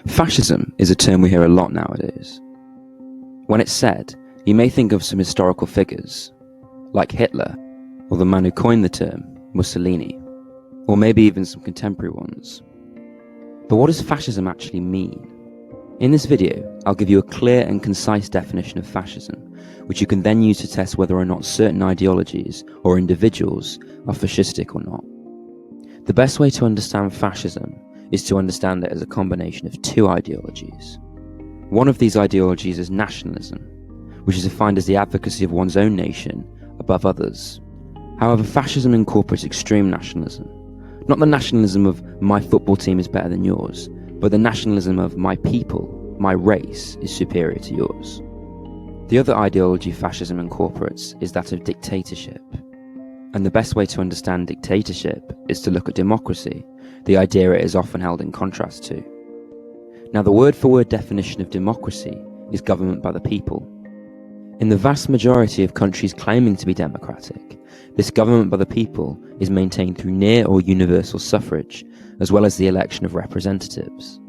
Fascism is a term we hear a lot nowadays. When it's said, you may think of some historical figures, like Hitler, or the man who coined the term, Mussolini, or maybe even some contemporary ones. But what does fascism actually mean? In this video, I'll give you a clear and concise definition of fascism, which you can then use to test whether or not certain ideologies or individuals are fascistic or not. The best way to understand fascism is to understand it as a combination of two ideologies. One of these ideologies is nationalism, which is defined as the advocacy of one's own nation above others. However, fascism incorporates extreme nationalism, not the nationalism of my football team is better than yours, but the nationalism of my people, my race is superior to yours. The other ideology fascism incorporates is that of dictatorship. And the best way to understand dictatorship is to look at democracy, the idea it is often held in contrast to. Now, the word-for-word definition of democracy is government by the people. In the vast majority of countries claiming to be democratic, this government by the people is maintained through near or universal suffrage, as well as the election of representatives.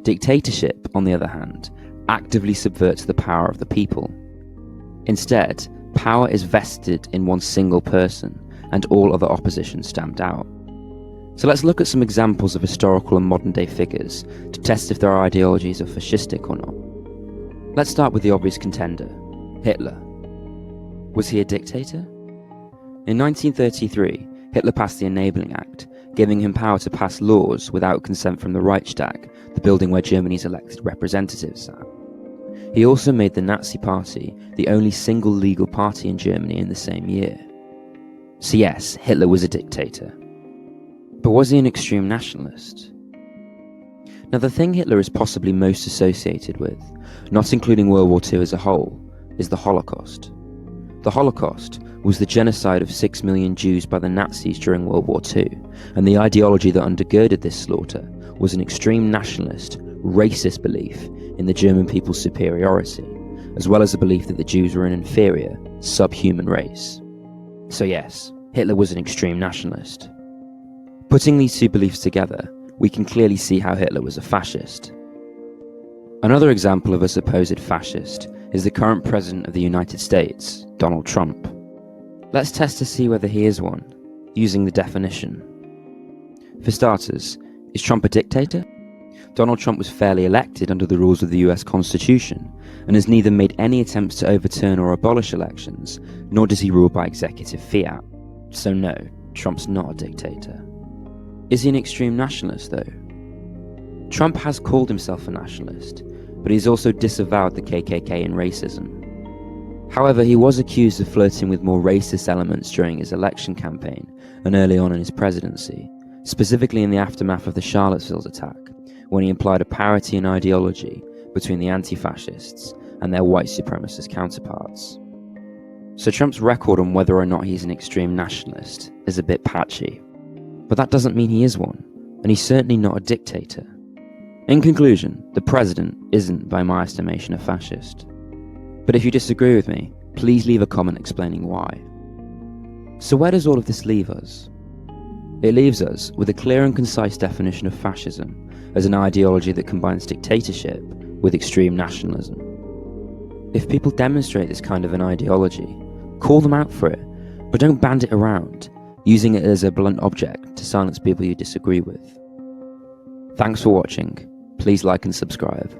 Dictatorship, on the other hand, actively subverts the power of the people. Instead, power is vested in one single person, and all other opposition stamped out. So let's look at some examples of historical and modern day figures to test if their ideologies are fascistic or not. Let's start with the obvious contender, Hitler. Was he a dictator? In 1933, Hitler passed the Enabling Act, giving him power to pass laws without consent from the Reichstag, the building where Germany's elected representatives sat. He also made the Nazi Party the only single legal party in Germany in the same year. So yes, Hitler was a dictator. But was he an extreme nationalist? Now, the thing Hitler is possibly most associated with, not including World War II as a whole, is the Holocaust. The Holocaust was the genocide of 6 million Jews by the Nazis during World War II, and the ideology that undergirded this slaughter was an extreme nationalist, racist belief in the German people's superiority, as well as a belief that the Jews were an inferior, subhuman race. So yes, Hitler was an extreme nationalist. Putting these two beliefs together, we can clearly see how Hitler was a fascist. Another example of a supposed fascist is the current President of the United States, Donald Trump. Let's test to see whether he is one, using the definition. For starters, is Trump a dictator? Donald Trump was fairly elected under the rules of the US Constitution, and has neither made any attempts to overturn or abolish elections, nor does he rule by executive fiat. So no, Trump's not a dictator. Is he an extreme nationalist though? Trump has called himself a nationalist, but he's also disavowed the KKK and racism. However, he was accused of flirting with more racist elements during his election campaign and early on in his presidency, specifically in the aftermath of the Charlottesville attack, when he implied a parity in ideology between the anti-fascists and their white supremacist counterparts. So Trump's record on whether or not he's an extreme nationalist is a bit patchy. But that doesn't mean he is one, and he's certainly not a dictator. In conclusion, the president isn't, by my estimation, a fascist. But if you disagree with me, please leave a comment explaining why. So where does all of this leave us? It leaves us with a clear and concise definition of fascism as an ideology that combines dictatorship with extreme nationalism. If people demonstrate this kind of an ideology, call them out for it, but don't band it around, using it as a blunt object to silence people you disagree with. Thanks for watching. Please like and subscribe.